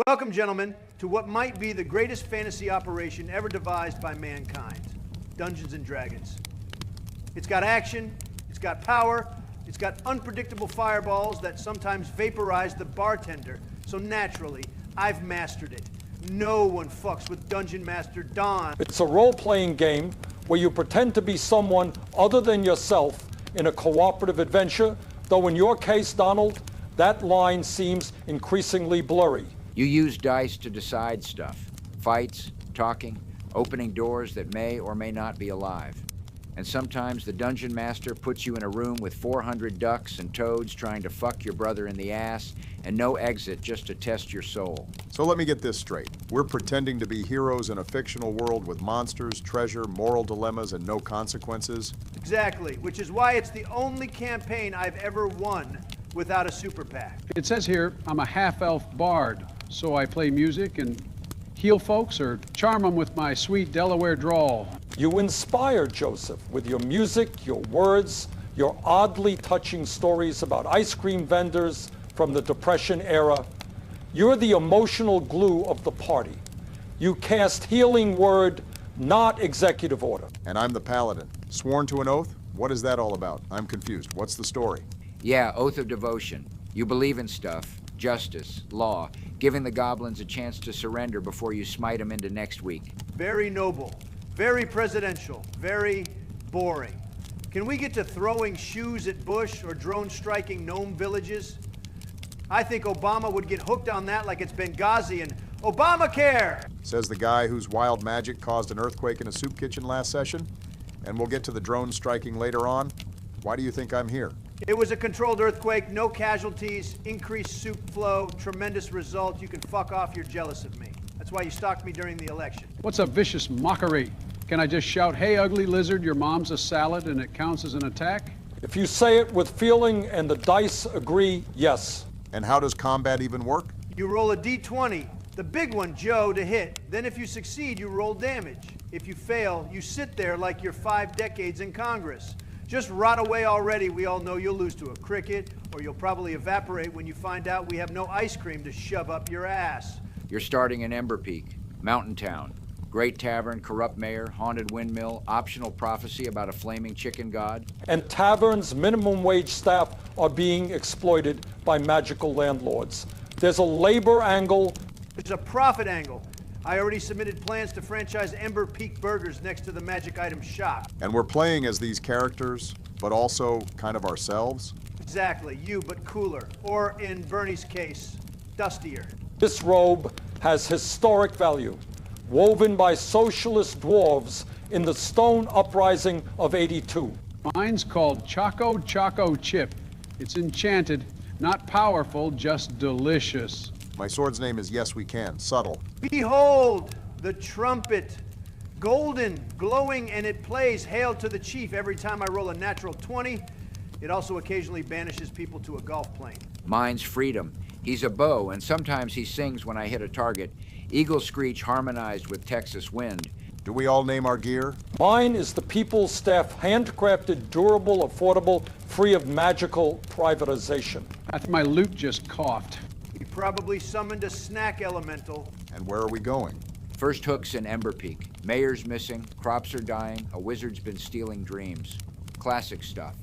Welcome, gentlemen, to what might be the greatest fantasy operation ever devised by mankind, Dungeons & Dragons. It's got action, it's got power, it's got unpredictable fireballs that sometimes vaporize the bartender, so naturally, I've mastered it. No one fucks with Dungeon Master Don. It's a role-playing game where you pretend to be someone other than yourself in a cooperative adventure, though in your case, Donald, that line seems increasingly blurry. You use dice to decide stuff. Fights, talking, opening doors that may or may not be alive. And sometimes the Dungeon Master puts you in a room with 400 ducks and toads trying to fuck your brother in the ass, and no exit just to test your soul. So let me get this straight. We're pretending to be heroes in a fictional world with monsters, treasure, moral dilemmas, and no consequences? Exactly, which is why it's the only campaign I've ever won without a super PAC. It says here, I'm a half-elf bard, so I play music and heal folks or charm them with my sweet Delaware drawl. You inspire Joseph with your music, your words, your oddly touching stories about ice cream vendors from the Depression era. You're the emotional glue of the party. You cast healing word, not executive order. And I'm the Paladin. Sworn to an oath? What is that all about? I'm confused. What's the story? Yeah, oath of devotion. You believe in stuff, justice, law, giving the goblins a chance to surrender before you smite them into next week. Very noble, very presidential, very boring. Can we get to throwing shoes at Bush or drone striking gnome villages? I think Obama would get hooked on that like it's Benghazi and Obamacare! Says the guy whose wild magic caused an earthquake in a soup kitchen last session. And we'll get to the drone striking later on. Why do you think I'm here? It was a controlled earthquake, no casualties, increased soup flow, tremendous result. You can fuck off, you're jealous of me. That's why you stalked me during the election. What's a vicious mockery? Can I just shout, hey, ugly lizard, your mom's a salad, and it counts as an attack? If you say it with feeling and the dice agree, yes. And how does combat even work? You roll a d20, the big one, Joe, to hit. Then if you succeed, you roll damage. If you fail, you sit there like you're 5 decades in Congress. Just rot away already. We all know you'll lose to a cricket, or you'll probably evaporate when you find out we have no ice cream to shove up your ass. You're starting in Ember Peak, Mountain Town. Great tavern, corrupt mayor, haunted windmill, optional prophecy about a flaming chicken god. And taverns' minimum wage staff are being exploited by magical landlords. There's a labor angle. There's a profit angle. I already submitted plans to franchise Ember Peak Burgers next to the magic item shop. And we're playing as these characters, but also kind of ourselves? Exactly, you but cooler. Or in Bernie's case, dustier. This robe has historic value, woven by socialist dwarves in the stone uprising of '82. Mine's called Choco Choco Chip. It's enchanted, not powerful, just delicious. My sword's name is Yes We Can, subtle. Behold, the trumpet. Golden, glowing, and it plays Hail to the Chief every time I roll a natural 20. It also occasionally banishes people to a golf plane. Mine's freedom. He's a bow, and sometimes he sings when I hit a target. Eagle screech harmonized with Texas wind. Do we all name our gear? Mine is the People's Staff handcrafted, durable, affordable, free of magical privatization. I think my loot just coughed. He probably summoned a snack elemental. And where are we going? First hook's in Ember Peak. Mayor's missing, crops are dying, a wizard's been stealing dreams. Classic stuff.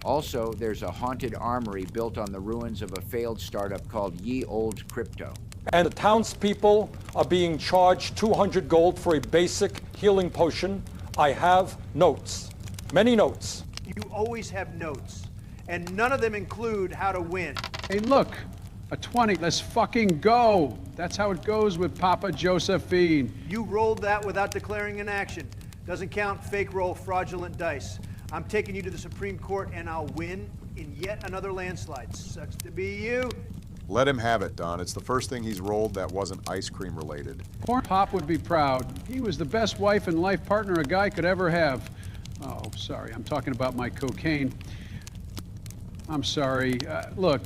Also, there's a haunted armory built on the ruins of a failed startup called Ye Old Crypto. And the townspeople are being charged 200 gold for a basic healing potion. I have notes. Many notes. You always have notes. And none of them include how to win. Hey, look, a 20. Let's fucking go. That's how it goes with Papa Josephine. You rolled that without declaring an action. Doesn't count, fake roll, fraudulent dice. I'm taking you to the Supreme Court and I'll win in yet another landslide. Sucks to be you. Let him have it, Don. It's the first thing he's rolled that wasn't ice cream related. Poor Pop would be proud. He was the best wife and life partner a guy could ever have. Oh, sorry, I'm talking about my cocaine. I'm sorry. Look,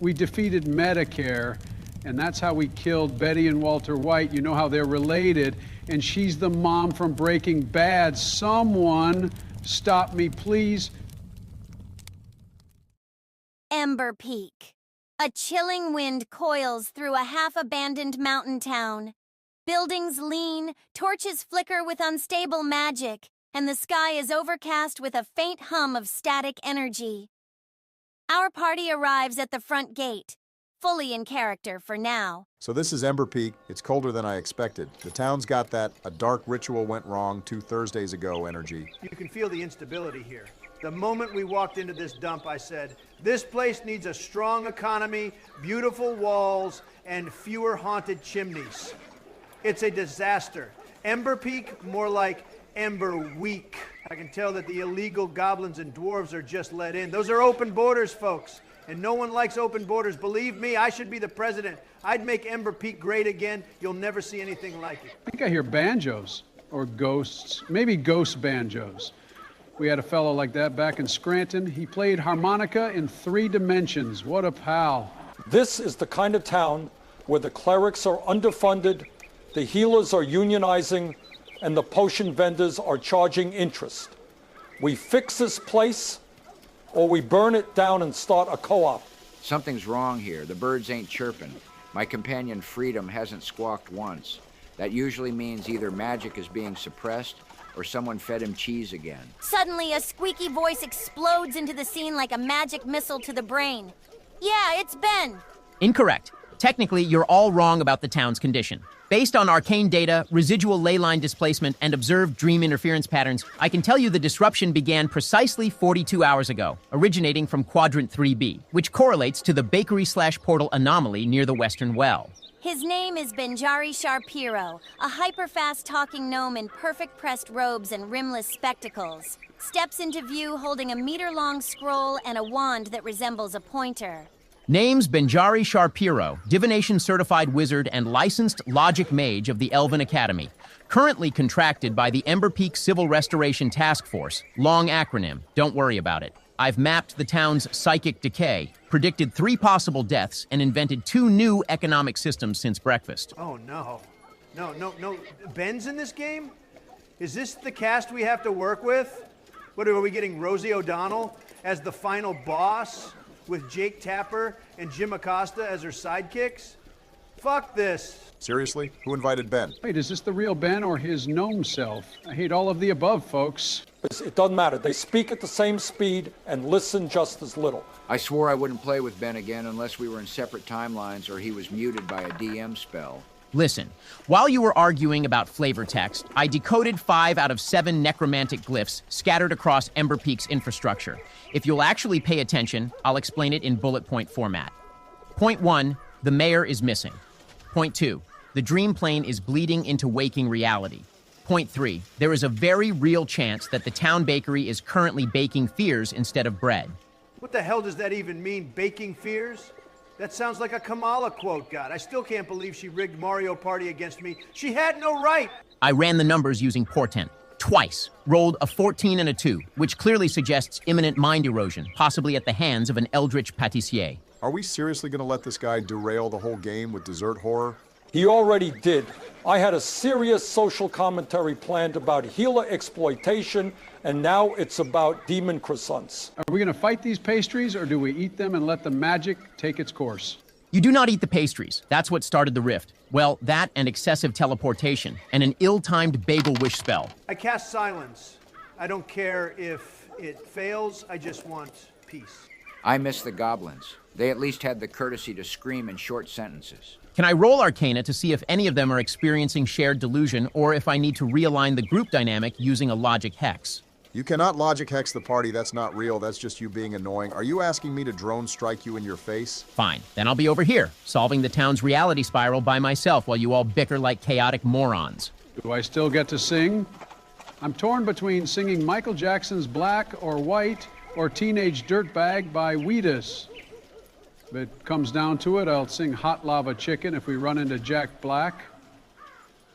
we defeated Medicare, and that's how we killed Betty and Walter White. You know how they're related, and she's the mom from Breaking Bad. Someone stop me, please. Ember Peak, A chilling wind coils through a half-abandoned mountain town. Buildings lean, torches flicker with unstable magic, and the sky is overcast with a faint hum of static energy. Our party arrives at the front gate, fully in character for now. So this is Ember Peak. It's colder than I expected. The town's got that "a dark ritual went wrong 2 Thursdays ago" energy. You can feel the instability here. The moment we walked into this dump, I said, this place needs a strong economy, beautiful walls, and fewer haunted chimneys. It's a disaster. Ember Peak, more like Ember Week. I can tell that the illegal goblins and dwarves are just let in. Those are open borders, folks. And no one likes open borders. Believe me, I should be the president. I'd make Ember Peak great again. You'll never see anything like it. I think I hear banjos, or ghosts, maybe ghost banjos. We had a fellow like that back in Scranton. He played harmonica in 3 dimensions. What a pal. This is the kind of town where the clerics are underfunded, the healers are unionizing, and the potion vendors are charging interest. We fix this place, or we burn it down and start a co-op. Something's wrong here. The birds ain't chirping. My companion Freedom hasn't squawked once. That usually means either magic is being suppressed or someone fed him cheese again. Suddenly, a squeaky voice explodes into the scene like a magic missile to the brain. Yeah, it's Ben. Incorrect. Technically, you're all wrong about the town's condition. Based on arcane data, residual ley line displacement, and observed dream interference patterns, I can tell you the disruption began precisely 42 hours ago, originating from Quadrant 3B, which correlates to the bakery/portal anomaly near the Western Well. His name is Benjari Shapiro, a hyper-fast talking gnome in perfect pressed robes and rimless spectacles. Steps into view holding a meter-long scroll and a wand that resembles a pointer. Name's Benjari Shapiro, divination certified wizard and licensed logic mage of the Elven Academy. Currently contracted by the Ember Peak Civil Restoration Task Force. Long acronym, don't worry about it. I've mapped the town's psychic decay, predicted 3 possible deaths, and invented 2 new economic systems since breakfast. Oh, no. No. Ben's in this game? Is this the cast we have to work with? What, are we getting Rosie O'Donnell as the final boss? With Jake Tapper and Jim Acosta as her sidekicks? Fuck this. Seriously? Who invited Ben? Wait, is this the real Ben or his gnome self? I hate all of the above, folks. It doesn't matter. They speak at the same speed and listen just as little. I swore I wouldn't play with Ben again unless we were in separate timelines or he was muted by a DM spell. Listen, while you were arguing about flavor text, I decoded 5 out of 7 necromantic glyphs scattered across Ember Peak's infrastructure. If you'll actually pay attention, I'll explain it in bullet point format. Point 1, the mayor is missing. Point 2, the dream plane is bleeding into waking reality. Point 3, there is a very real chance that the town bakery is currently baking fears instead of bread. What the hell does that even mean, baking fears? That sounds like a Kamala quote, God. I still can't believe she rigged Mario Party against me. She had no right! I ran the numbers using portent. Twice. Rolled a 14 and a 2, which clearly suggests imminent mind erosion, possibly at the hands of an eldritch pâtissier. Are we seriously going to let this guy derail the whole game with dessert horror? He already did. I had a serious social commentary planned about healer exploitation, and now it's about demon croissants. Are we going to fight these pastries, or do we eat them and let the magic take its course? You do not eat the pastries. That's what started the rift. Well, that and excessive teleportation, and an ill-timed bagel wish spell. I cast silence. I don't care if it fails, I just want peace. I miss the goblins. They at least had the courtesy to scream in short sentences. Can I roll Arcana to see if any of them are experiencing shared delusion, or if I need to realign the group dynamic using a logic hex? You cannot logic hex the party. That's not real. That's just you being annoying. Are you asking me to drone strike you in your face? Fine. Then I'll be over here, solving the town's reality spiral by myself while you all bicker like chaotic morons. Do I still get to sing? I'm torn between singing Michael Jackson's Black or White or Teenage Dirtbag by Wheatus. If it comes down to it, I'll sing Hot Lava Chicken if we run into Jack Black.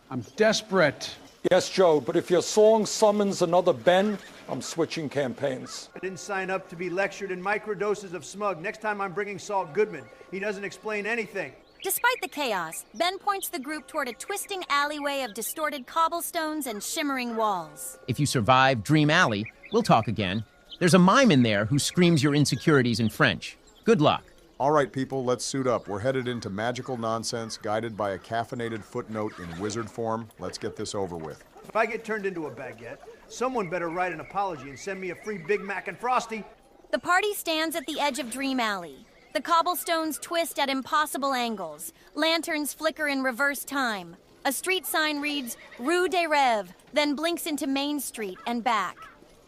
I'm desperate. Yes, Joe, but if your song summons another Ben, I'm switching campaigns. I didn't sign up to be lectured in microdoses of smug. Next time I'm bringing Saul Goodman. He doesn't explain anything. Despite the chaos, Ben points the group toward a twisting alleyway of distorted cobblestones and shimmering walls. If you survive Dream Alley, we'll talk again. There's a mime in there who screams your insecurities in French. Good luck. All right, people, let's suit up. We're headed into magical nonsense, guided by a caffeinated footnote in wizard form. Let's get this over with. If I get turned into a baguette, someone better write an apology and send me a free Big Mac and Frosty. The party stands at the edge of Dream Alley. The cobblestones twist at impossible angles. Lanterns flicker in reverse time. A street sign reads, Rue des Rêves, then blinks into Main Street and back.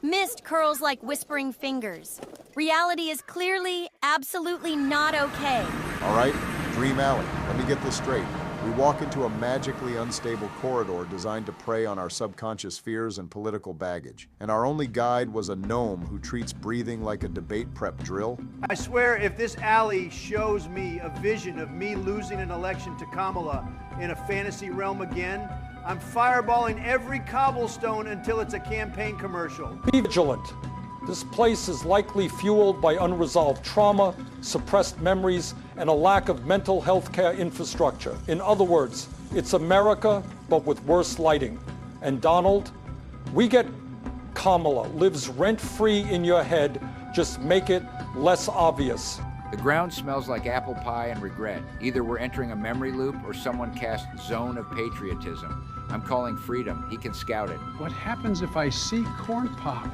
Mist curls like whispering fingers. Reality is clearly, absolutely not okay. All right, Dream Alley. Let me get this straight. We walk into a magically unstable corridor designed to prey on our subconscious fears and political baggage. And our only guide was a gnome who treats breathing like a debate prep drill. I swear if this alley shows me a vision of me losing an election to Kamala in a fantasy realm again, I'm fireballing every cobblestone until it's a campaign commercial. Be vigilant. This place is likely fueled by unresolved trauma, suppressed memories, and a lack of mental health care infrastructure. In other words, it's America, but with worse lighting. And Donald, we get Kamala lives rent-free in your head. Just make it less obvious. The ground smells like apple pie and regret. Either we're entering a memory loop or someone cast Zone of Patriotism. I'm calling Freedom. He can scout it. What happens if I see Corn Pop?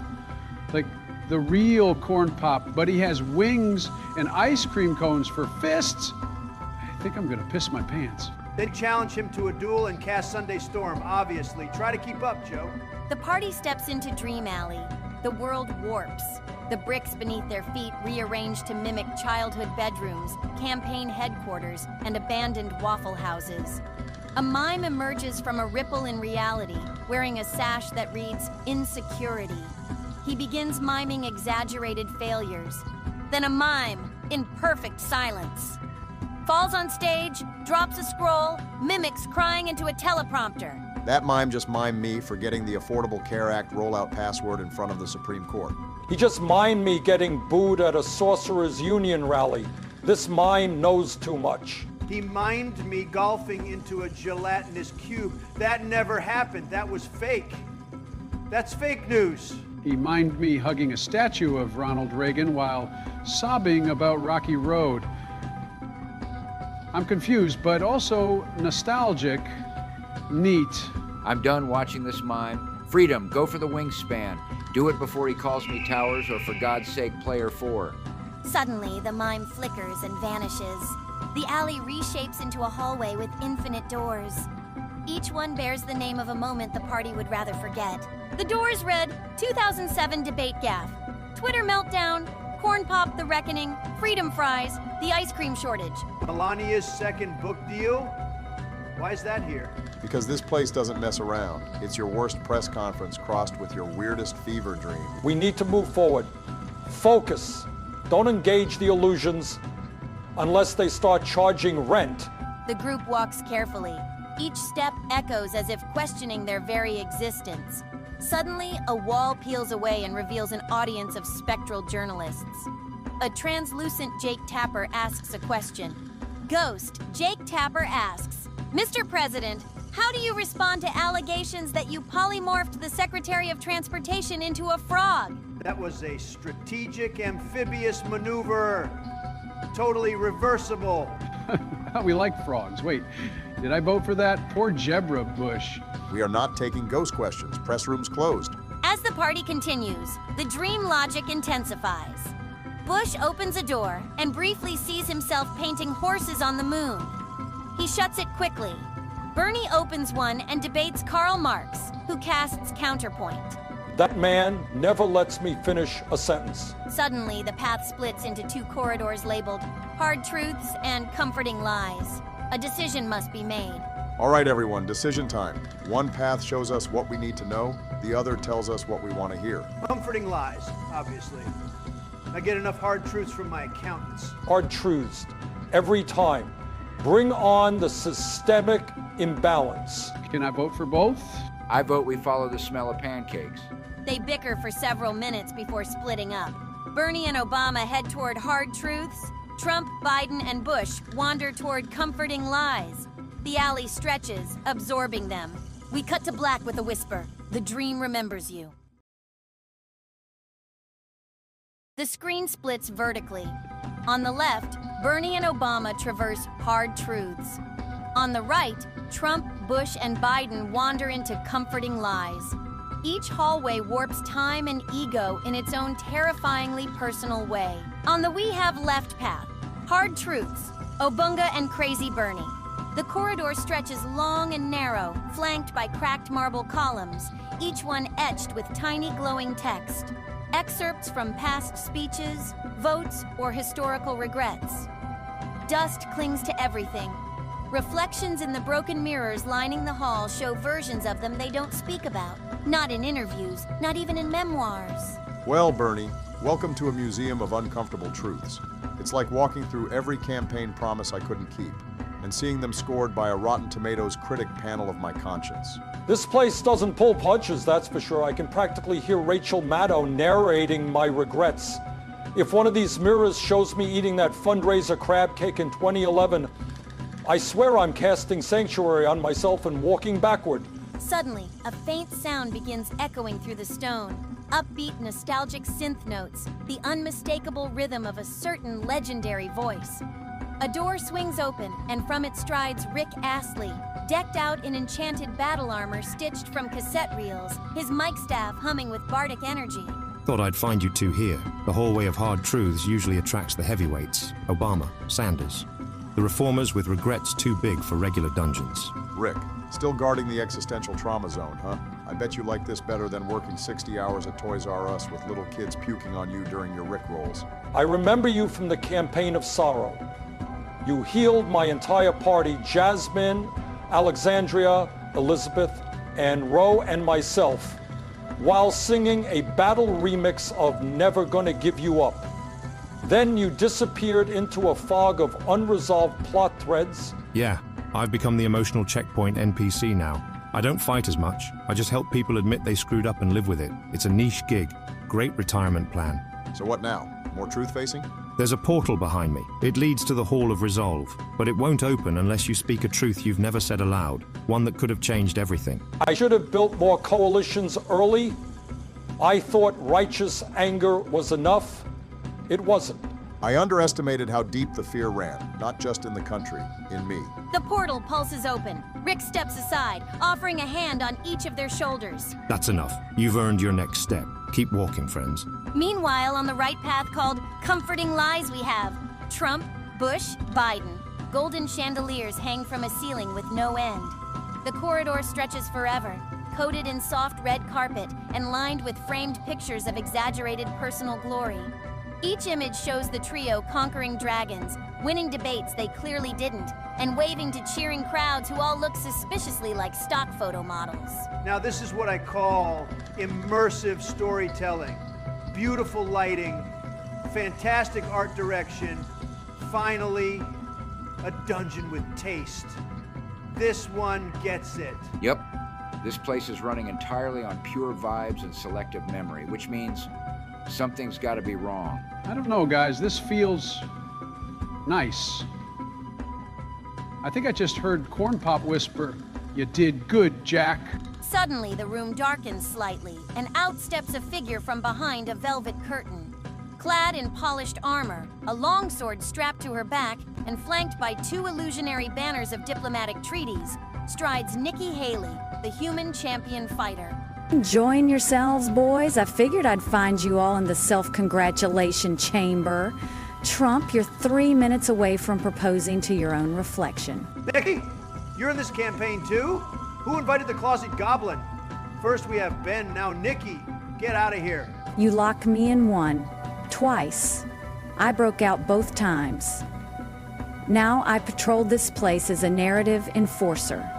Like the real Corn Pop, but he has wings and ice cream cones for fists? I think I'm gonna piss my pants. Then challenge him to a duel and cast Sunday Storm, obviously. Try to keep up, Joe. The party steps into Dream Alley. The world warps. The bricks beneath their feet rearrange to mimic childhood bedrooms, campaign headquarters, and abandoned waffle houses. A mime emerges from a ripple in reality, wearing a sash that reads, Insecurity. He begins miming exaggerated failures. Then a mime, in perfect silence. Falls on stage, drops a scroll, mimics crying into a teleprompter. That mime just mimed me for getting the Affordable Care Act rollout password in front of the Supreme Court. He just mimed me getting booed at a Sorcerer's Union rally. This mime knows too much. He mimed me golfing into a gelatinous cube. That never happened. That was fake. That's fake news. He mimed me hugging a statue of Ronald Reagan while sobbing about Rocky Road. I'm confused, but also nostalgic. Neat. I'm done watching this mime. Freedom, go for the wingspan. Do it before he calls me towers, or for God's sake, player 4. Suddenly, the mime flickers and vanishes. The alley reshapes into a hallway with infinite doors. Each one bears the name of a moment the party would rather forget. The doors read 2007 debate gaffe, Twitter meltdown, Corn Pop the Reckoning, Freedom Fries, the ice cream shortage. Melania's second book deal? Why is that here? Because this place doesn't mess around. It's your worst press conference crossed with your weirdest fever dream. We need to move forward. Focus. Don't engage the illusions unless they start charging rent. The group walks carefully. Each step echoes as if questioning their very existence. Suddenly, a wall peels away and reveals an audience of spectral journalists. A translucent Jake Tapper asks a question. Ghost, Jake Tapper asks, Mr. President, how do you respond to allegations that you polymorphed the Secretary of Transportation into a frog? That was a strategic amphibious maneuver. Totally reversible. We like frogs. Wait, did I vote for that? Poor Jebra Bush. We are not taking ghost questions. Press room's closed. As the party continues, the dream logic intensifies. Bush opens a door and briefly sees himself painting horses on the moon. He shuts it quickly. Bernie opens one and debates Karl Marx, who casts counterpoint. That man never lets me finish a sentence. Suddenly, the path splits into two corridors labeled Hard Truths and Comforting Lies. A decision must be made. All right, everyone, decision time. One path shows us what we need to know. The other tells us what we want to hear. Comforting lies, obviously. I get enough hard truths from my accountants. Hard truths. Every time. Bring on the systemic imbalance. Can I vote for both? I vote we follow the smell of pancakes. They bicker for several minutes before splitting up. Bernie and Obama head toward hard truths. Trump, Biden, and Bush wander toward comforting lies. The alley stretches, absorbing them. We cut to black with a whisper. The dream remembers you. The screen splits vertically. On the left, Bernie and Obama traverse hard truths. On the right, Trump, Bush, and Biden wander into comforting lies. Each hallway warps time and ego in its own terrifyingly personal way. On the We Have Left path, hard truths, Obunga and Crazy Bernie. The corridor stretches long and narrow, flanked by cracked marble columns, each one etched with tiny glowing text. Excerpts from past speeches, votes, or historical regrets. Dust clings to everything. Reflections in the broken mirrors lining the hall show versions of them they don't speak about. Not in interviews, not even in memoirs. Well, Bernie, welcome to a museum of uncomfortable truths. It's like walking through every campaign promise I couldn't keep, and seeing them scored by a Rotten Tomatoes critic panel of my conscience. This place doesn't pull punches, that's for sure. I can practically hear Rachel Maddow narrating my regrets. If one of these mirrors shows me eating that fundraiser crab cake in 2011, I swear I'm casting sanctuary on myself and walking backward. Suddenly, a faint sound begins echoing through the stone. Upbeat, nostalgic synth notes, the unmistakable rhythm of a certain legendary voice. A door swings open, and from it strides Rick Astley, decked out in enchanted battle armor stitched from cassette reels, his mic staff humming with bardic energy. Thought I'd find you two here. The hallway of hard truths usually attracts the heavyweights. Obama, Sanders. The reformers with regrets too big for regular dungeons. Rick, still guarding the existential trauma zone, huh? I bet you like this better than working 60 hours at Toys R Us with little kids puking on you during your Rick rolls. I remember you from the Campaign of Sorrow. You healed my entire party, Jasmine, Alexandria, Elizabeth, and Roe and myself, while singing a battle remix of Never Gonna Give You Up. Then you disappeared into a fog of unresolved plot threads. Yeah, I've become the emotional checkpoint NPC now. I don't fight as much. I just help people admit they screwed up and live with it. It's a niche gig. Great retirement plan. So what now? More truth-facing? There's a portal behind me. It leads to the Hall of Resolve, but it won't open unless you speak a truth you've never said aloud, one that could have changed everything. I should have built more coalitions early. I thought righteous anger was enough. It wasn't. I underestimated how deep the fear ran, not just in the country, in me. The portal pulses open. Rick steps aside, offering a hand on each of their shoulders. That's enough. You've earned your next step. Keep walking, friends. Meanwhile, on the right path called Comforting Lies we have Trump, Bush, Biden. Golden chandeliers hang from a ceiling with no end. The corridor stretches forever, coated in soft red carpet and lined with framed pictures of exaggerated personal glory. Each image shows the trio conquering dragons, winning debates they clearly didn't, and waving to cheering crowds who all look suspiciously like stock photo models. Now this is what I call immersive storytelling. Beautiful lighting, fantastic art direction, finally, a dungeon with taste. This one gets it. Yep. This place is running entirely on pure vibes and selective memory, which means something's got to be wrong. I don't know, guys. This feels nice. I think I just heard Corn Pop whisper, "You did good, Jack." Suddenly, the room darkens slightly, and out steps a figure from behind a velvet curtain. Clad in polished armor, a longsword strapped to her back, and flanked by two illusionary banners of diplomatic treaties, strides Nikki Haley, the human champion fighter. Enjoying yourselves, boys? I figured I'd find you all in the self-congratulation chamber. Trump, you're 3 minutes away from proposing to your own reflection. Nikki, you're in this campaign too? Who invited the closet goblin? First we have Ben, now Nikki. Get out of here. You locked me in one, twice. I broke out both times. Now I patrol this place as a narrative enforcer.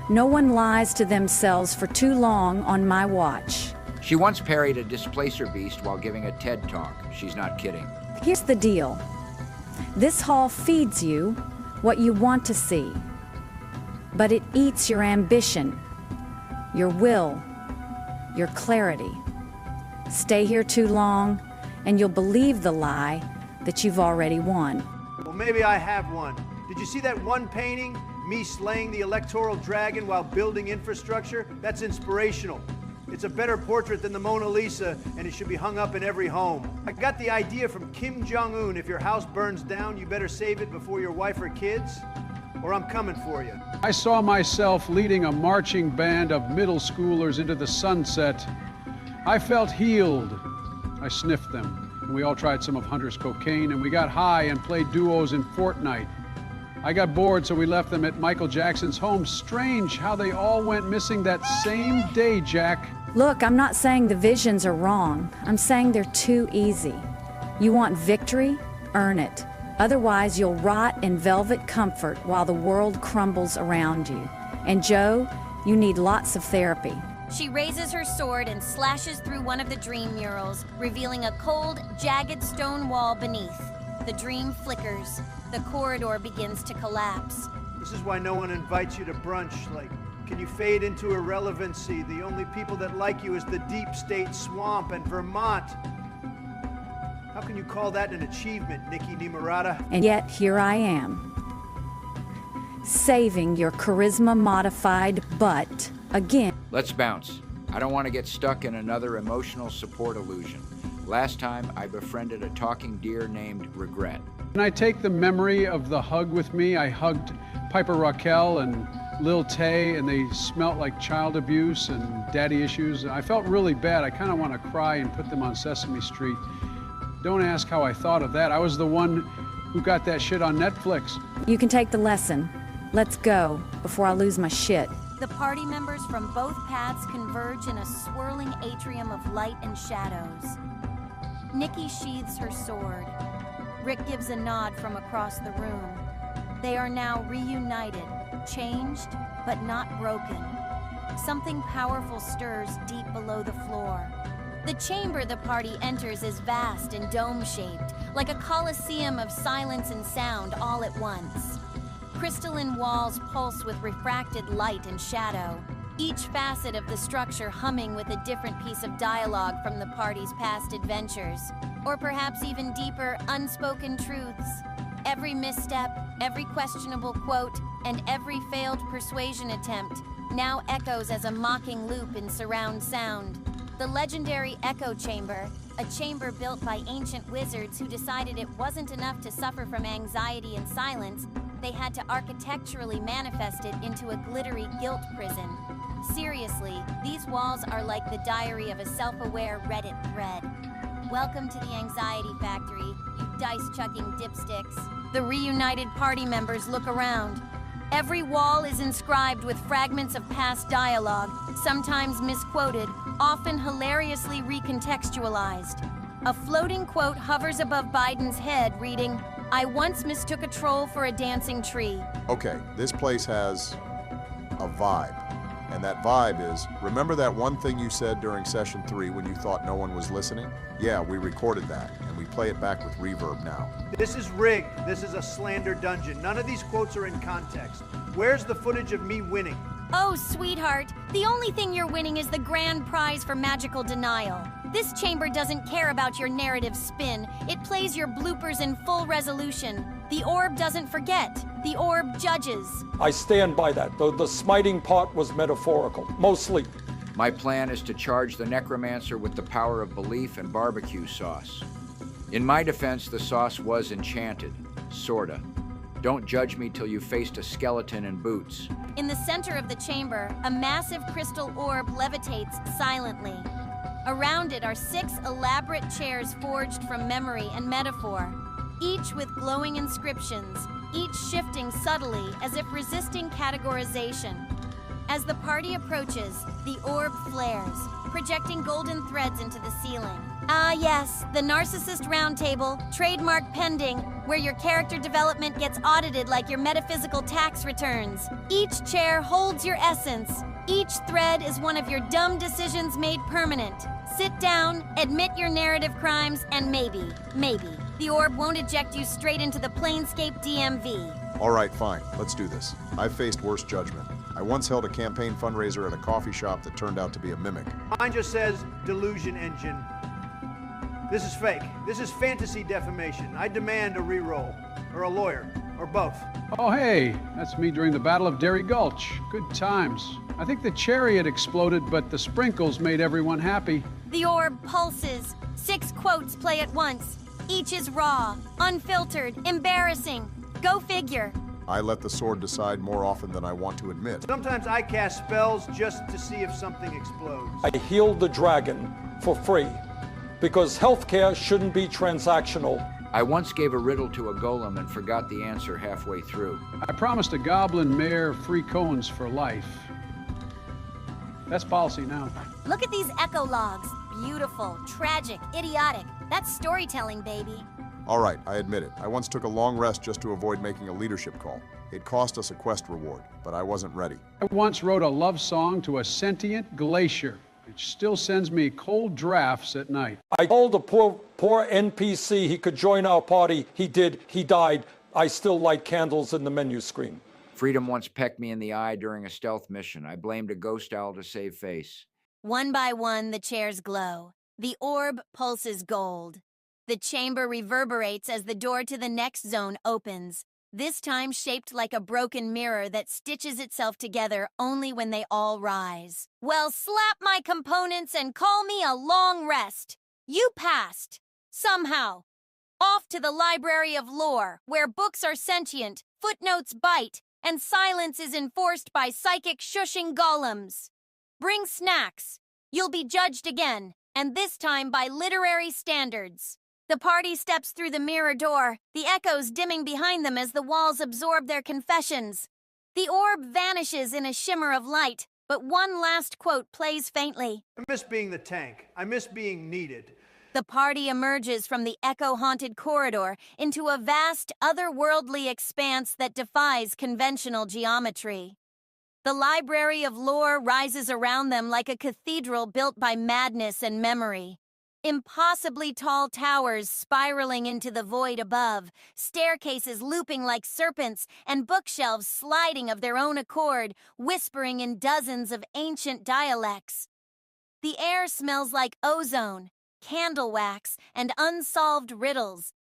No one lies to themselves for too long on my watch. She once parried a displacer beast while giving a TED talk. She's not kidding. Here's the deal. This hall feeds you what you want to see, but it eats your ambition, your will, your clarity. Stay here too long, and you'll believe the lie that you've already won. Well, maybe I have one. Did you see that one painting? Me slaying the electoral dragon while building infrastructure? That's inspirational. It's a better portrait than the Mona Lisa, and it should be hung up in every home. I got the idea from Kim Jong-un. If your house burns down, you better save it before your wife or kids, or I'm coming for you. I saw myself leading a marching band of middle schoolers into the sunset. I felt healed. I sniffed them. We all tried some of Hunter's cocaine, and we got high and played duos in Fortnite. I got bored, so we left them at Michael Jackson's home. Strange how they all went missing that same day, Jack. Look, I'm not saying the visions are wrong. I'm saying they're too easy. You want victory? Earn it. Otherwise, you'll rot in velvet comfort while the world crumbles around you. And Joe, you need lots of therapy. She raises her sword and slashes through one of the dream murals, revealing a cold, jagged stone wall beneath. The dream flickers. The corridor begins to collapse. This is why no one invites you to brunch. Like, can you fade into irrelevancy? The only people that like you is the deep state swamp and Vermont. How can you call that an achievement, Nikki Nimurata? And yet, here I am, saving your charisma-modified butt again. Let's bounce. I don't want to get stuck in another emotional support illusion. Last time, I befriended a talking deer named Regret. Can I take the memory of the hug with me? I hugged Piper Raquel and Lil Tay, and they smelt like child abuse and daddy issues. I felt really bad. I kind of want to cry and put them on Sesame Street. Don't ask how I thought of that. I was the one who got that shit on Netflix. You can take the lesson. Let's go, before I lose my shit. The party members from both paths converge in a swirling atrium of light and shadows. Nikki sheathes her sword. Rick gives a nod from across the room. They are now reunited, changed, but not broken. Something powerful stirs deep below the floor. The chamber the party enters is vast and dome-shaped, like a coliseum of silence and sound all at once. Crystalline walls pulse with refracted light and shadow, each facet of the structure humming with a different piece of dialogue from the party's past adventures, or perhaps even deeper, unspoken truths. Every misstep, every questionable quote, and every failed persuasion attempt now echoes as a mocking loop in surround sound. The legendary Echo Chamber, a chamber built by ancient wizards who decided it wasn't enough to suffer from anxiety and silence, they had to architecturally manifest it into a glittery guilt prison. Seriously, these walls are like the diary of a self-aware Reddit thread. Welcome to the Anxiety Factory, you dice-chucking dipsticks. The reunited party members look around. Every wall is inscribed with fragments of past dialogue, sometimes misquoted, often hilariously recontextualized. A floating quote hovers above Biden's head, reading, "I once mistook a troll for a dancing tree." Okay, this place has a vibe. And that vibe is, remember that one thing you said during session 3 when you thought no one was listening? Yeah, we recorded that, and we play it back with reverb now. This is rigged. This is a slander dungeon. None of these quotes are in context. Where's the footage of me winning? Oh, sweetheart, the only thing you're winning is the grand prize for magical denial. This chamber doesn't care about your narrative spin. It plays your bloopers in full resolution. The orb doesn't forget. The orb judges. I stand by that, though the smiting part was metaphorical, mostly. My plan is to charge the necromancer with the power of belief and barbecue sauce. In my defense, the sauce was enchanted. Sorta. Don't judge me till you faced a skeleton in boots. In the center of the chamber, a massive crystal orb levitates silently. Around it are 6 elaborate chairs forged from memory and metaphor, each with glowing inscriptions, each shifting subtly as if resisting categorization. As the party approaches, the orb flares, projecting golden threads into the ceiling. Ah yes, the Narcissist Roundtable, trademark pending, where your character development gets audited like your metaphysical tax returns. Each chair holds your essence. Each thread is one of your dumb decisions made permanent. Sit down, admit your narrative crimes, and maybe, the orb won't eject you straight into the Planescape DMV. All right, fine, let's do this. I've faced worse judgment. I once held a campaign fundraiser at a coffee shop that turned out to be a mimic. Mine just says delusion engine. This is fake. This is fantasy defamation. I demand a reroll. Or a lawyer. or both? Oh, hey, that's me during the Battle of Derry Gulch. Good times. I think the chariot exploded, but the sprinkles made everyone happy. The orb pulses. 6 quotes play at once. Each is raw, unfiltered, embarrassing. Go figure. I let the sword decide more often than I want to admit. Sometimes I cast spells just to see if something explodes. I healed the dragon for free because healthcare shouldn't be transactional. I once gave a riddle to a golem and forgot the answer halfway through. I promised a goblin mayor free cones for life. That's policy now. Look at these echo logs. Beautiful, tragic, idiotic. That's storytelling, baby. All right, I admit it. I once took a long rest just to avoid making a leadership call. It cost us a quest reward, but I wasn't ready. I once wrote a love song to a sentient glacier. It still sends me cold drafts at night. I told a poor NPC he could join our party. He did. He died. I still light candles in the menu screen. Freedom once pecked me in the eye during a stealth mission. I blamed a ghost owl to save face. One by one, the chairs glow. The orb pulses gold. The chamber reverberates as the door to the next zone opens, this time shaped like a broken mirror that stitches itself together only when they all rise. Well, slap my components and call me a long rest. You passed. Somehow. Off to the Library of Lore, where books are sentient, footnotes bite, and silence is enforced by psychic shushing golems. Bring snacks. You'll be judged again, and this time by literary standards. The party steps through the mirror door, the echoes dimming behind them as the walls absorb their confessions. The orb vanishes in a shimmer of light, but one last quote plays faintly. I miss being the tank. I miss being needed. The party emerges from the echo-haunted corridor into a vast, otherworldly expanse that defies conventional geometry. The Library of Lore rises around them like a cathedral built by madness and memory. Impossibly tall towers spiraling into the void above, staircases looping like serpents, and bookshelves sliding of their own accord, whispering in dozens of ancient dialects. The air smells like ozone, candle wax, and unsolved riddles.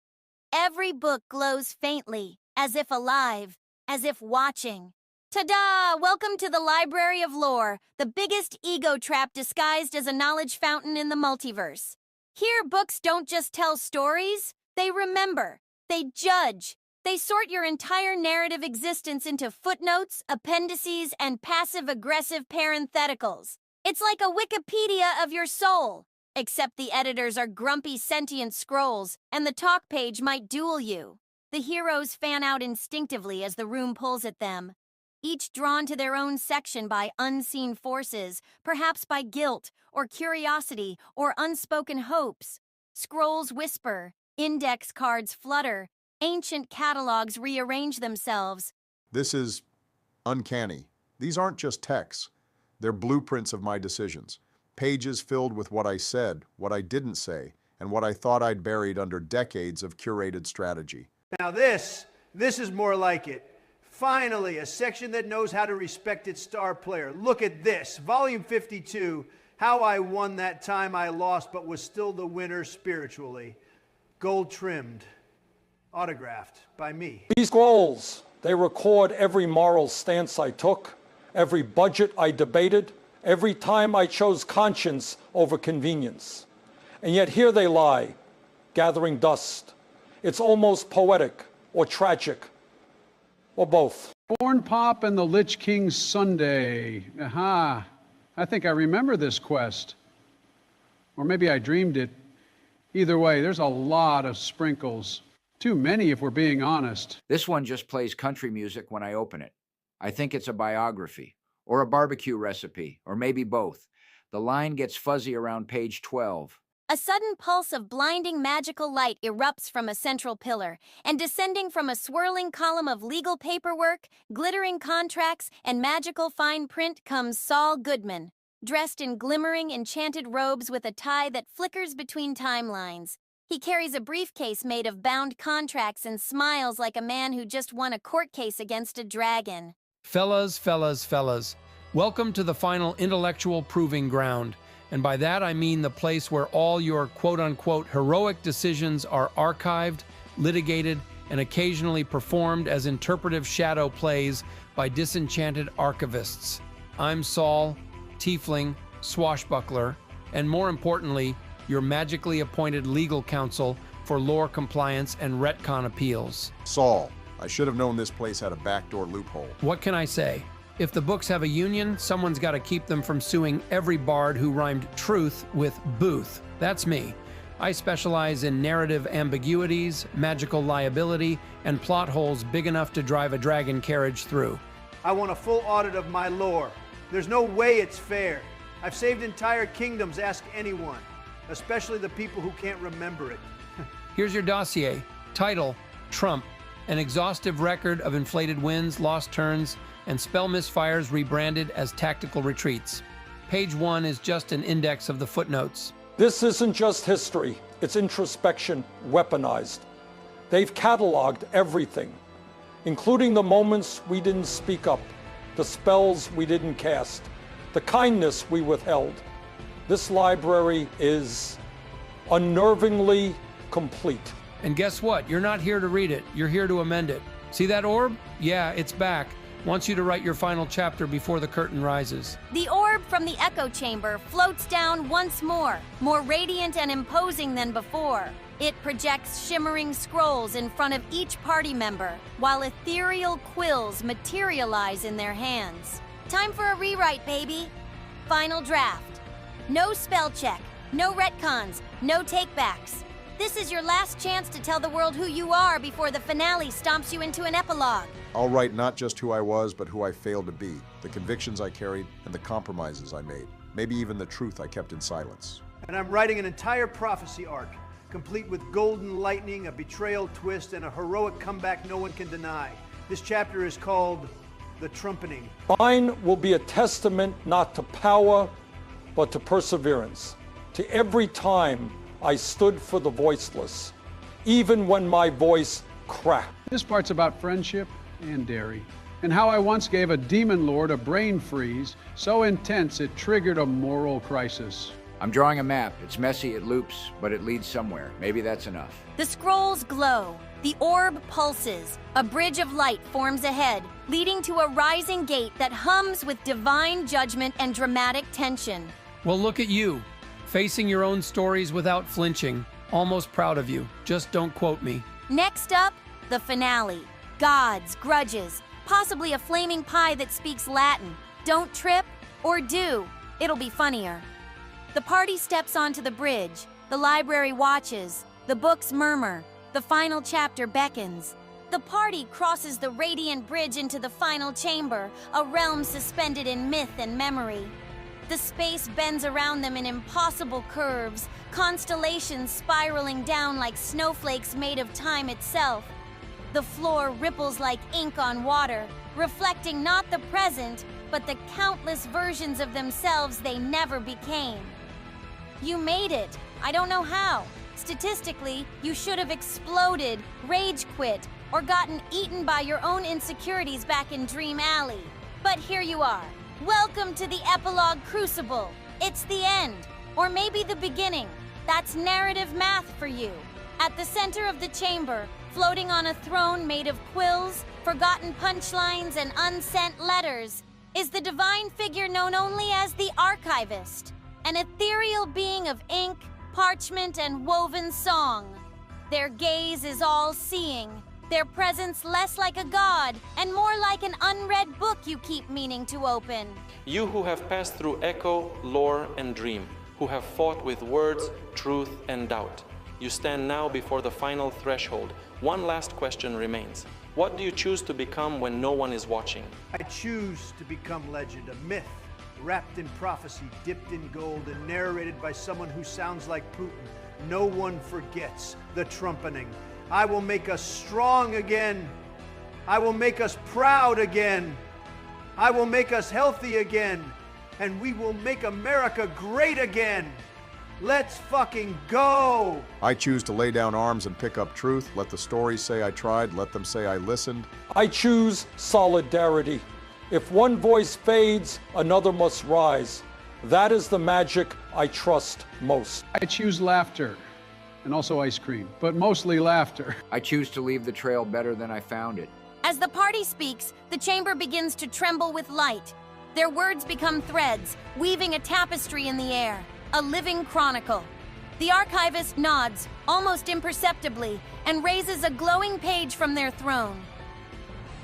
Every book glows faintly, as if alive, as if watching. Ta-da! Welcome to the Library of Lore, the biggest ego trap disguised as a knowledge fountain in the multiverse. Here, books don't just tell stories, they remember, they judge, they sort your entire narrative existence into footnotes, appendices, and passive-aggressive parentheticals. It's like a Wikipedia of your soul, except the editors are grumpy sentient scrolls, and the talk page might duel you. The heroes fan out instinctively as the room pulls at them, each drawn to their own section by unseen forces, perhaps by guilt, or curiosity, or unspoken hopes. Scrolls whisper, index cards flutter, ancient catalogs rearrange themselves. This is uncanny. These aren't just texts. They're blueprints of my decisions. Pages filled with what I said, what I didn't say, and what I thought I'd buried under decades of curated strategy. Now this is more like it. Finally, a section that knows how to respect its star player. Look at this, volume 52, How I Won That Time I Lost But Was Still the Winner Spiritually. Gold trimmed, autographed by me. These scrolls, they record every moral stance I took, every budget I debated, every time I chose conscience over convenience. And yet here they lie, gathering dust. It's almost poetic or tragic, or both. Corn Pop and the Lich King's Sunday. Aha. I think I remember this quest. Or maybe I dreamed it. Either way, there's a lot of sprinkles. Too many if we're being honest. This one just plays country music when I open it. I think it's a biography, or a barbecue recipe, or maybe both. The line gets fuzzy around page 12. A sudden pulse of blinding magical light erupts from a central pillar, and descending from a swirling column of legal paperwork, glittering contracts, and magical fine print comes Saul Goodman, dressed in glimmering, enchanted robes with a tie that flickers between timelines. He carries a briefcase made of bound contracts and smiles like a man who just won a court case against a dragon. Fellas, welcome to the final intellectual proving ground. And by that I mean the place where all your quote-unquote heroic decisions are archived, litigated, and occasionally performed as interpretive shadow plays by disenchanted archivists. I'm Saul, Tiefling, Swashbuckler, and more importantly, your magically appointed legal counsel for lore compliance and retcon appeals. Saul, I should have known this place had a backdoor loophole. What can I say? If the books have a union, someone's got to keep them from suing every bard who rhymed truth with booth. That's me. I specialize in narrative ambiguities, magical liability, and plot holes big enough to drive a dragon carriage through. I want a full audit of my lore. There's no way it's fair. I've saved entire kingdoms, ask anyone, especially the people who can't remember it. Here's your dossier. Title, Trump. An exhaustive record of inflated wins, lost turns, and spell misfires rebranded as tactical retreats. Page 1 is just an index of the footnotes. This isn't just history, it's introspection weaponized. They've cataloged everything, including the moments we didn't speak up, the spells we didn't cast, the kindness we withheld. This library is unnervingly complete. And guess what? You're not here to read it, you're here to amend it. See that orb? Yeah, it's back. Wants you to write your final chapter before the curtain rises. The orb from the echo chamber floats down once more radiant and imposing than before. It projects shimmering scrolls in front of each party member, while ethereal quills materialize in their hands. Time for a rewrite, baby. Final draft. No spell check, no retcons, no takebacks. This is your last chance to tell the world who you are before the finale stomps you into an epilogue. I'll write not just who I was, but who I failed to be, the convictions I carried, and the compromises I made. Maybe even the truth I kept in silence. And I'm writing an entire prophecy arc, complete with golden lightning, a betrayal twist, and a heroic comeback no one can deny. This chapter is called The Trumpeting. Mine will be a testament not to power, but to perseverance. To every time I stood for the voiceless, even when my voice cracked. This part's about friendship and dairy, and how I once gave a demon lord a brain freeze so intense it triggered a moral crisis. I'm drawing a map. It's messy, it loops, but it leads somewhere. Maybe that's enough. The scrolls glow. The orb pulses. A bridge of light forms ahead, leading to a rising gate that hums with divine judgment and dramatic tension. Well, look at you, facing your own stories without flinching. Almost proud of you. Just don't quote me. Next up, the finale. Gods, grudges, possibly a flaming pie that speaks Latin. Don't trip, or do. It'll be funnier. The party steps onto the bridge. The library watches. The books murmur. The final chapter beckons. The party crosses the radiant bridge into the final chamber, a realm suspended in myth and memory. The space bends around them in impossible curves, constellations spiraling down like snowflakes made of time itself. The floor ripples like ink on water, reflecting not the present, but the countless versions of themselves they never became. You made it. I don't know how. Statistically, you should have exploded, rage quit, or gotten eaten by your own insecurities back in Dream Alley. But here you are. Welcome to the epilogue crucible. It's the end, or maybe the beginning. That's narrative math for you. At the center of the chamber, floating on a throne made of quills, forgotten punchlines, and unsent letters, is the divine figure known only as the Archivist, an ethereal being of ink, parchment, and woven song. Their gaze is all-seeing, their presence less like a god and more like an unread book you keep meaning to open. You who have passed through echo, lore, and dream, who have fought with words, truth, and doubt. You stand now before the final threshold. One last question remains. What do you choose to become when no one is watching? I choose to become legend, a myth, wrapped in prophecy, dipped in gold, and narrated by someone who sounds like Putin. No one forgets the trumpeting. I will make us strong again. I will make us proud again. I will make us healthy again. And we will make America great again. Let's fucking go! I choose to lay down arms and pick up truth. Let the stories say I tried. Let them say I listened. I choose solidarity. If one voice fades, another must rise. That is the magic I trust most. I choose laughter. and also ice cream, but mostly laughter. I choose to leave the trail better than I found it. As the party speaks, the chamber begins to tremble with light. Their words become threads, weaving a tapestry in the air, a living chronicle. The archivist nods, almost imperceptibly, and raises a glowing page from their throne.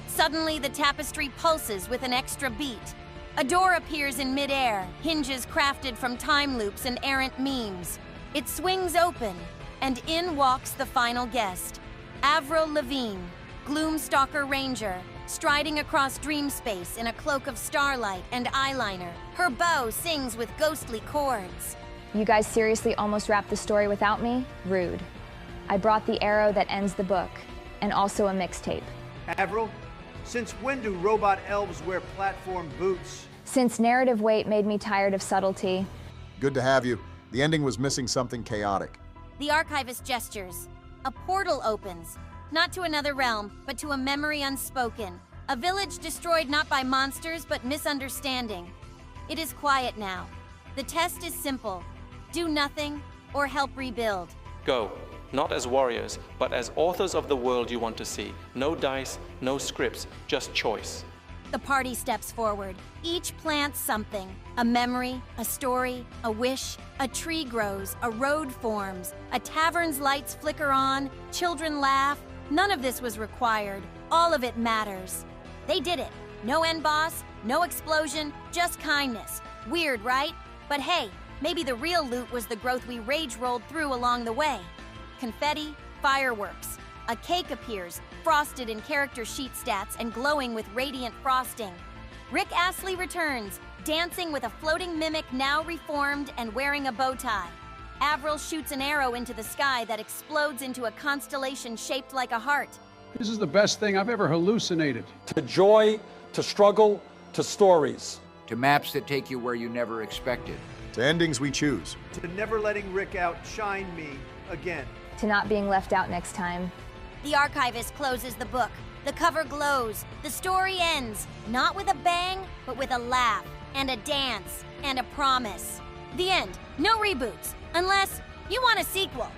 Suddenly, the tapestry pulses with an extra beat. A door appears in midair, hinges crafted from time loops and errant memes. It swings open, and in walks the final guest, Avril Lavigne, Gloom Stalker Ranger, striding across dream space in a cloak of starlight and eyeliner. Her bow sings with ghostly chords. You guys seriously almost wrapped the story without me? Rude. I brought the arrow that ends the book, and also a mixtape. Avril, since when do robot elves wear platform boots? Since narrative weight made me tired of subtlety. Good to have you. The ending was missing something chaotic. The archivist gestures. A portal opens, not to another realm, but to a memory unspoken. A village destroyed not by monsters, but misunderstanding. It is quiet now. The test is simple. Do nothing, or help rebuild. Go, not as warriors, but as authors of the world you want to see. No dice, no scripts, just choice. The party steps forward. Each plants something. A memory, a story, a wish. A tree grows, a road forms. A tavern's lights flicker on, children laugh. None of this was required. All of it matters. They did it. No end boss, no explosion, just kindness. Weird, right? But hey, maybe the real loot was the growth we rage rolled through along the way. Confetti, fireworks. A cake appears, frosted in character sheet stats and glowing with radiant frosting. Rick Astley returns, dancing with a floating mimic now reformed and wearing a bow tie. Avril shoots an arrow into the sky that explodes into a constellation shaped like a heart. This is the best thing I've ever hallucinated. To joy, to struggle, to stories. To maps that take you where you never expected. To endings we choose. To never letting Rick outshine me again. To not being left out next time. The archivist closes the book. The cover glows. The story ends, not with a bang, but with a laugh, and a dance, and a promise. The end. No reboots, unless you want a sequel.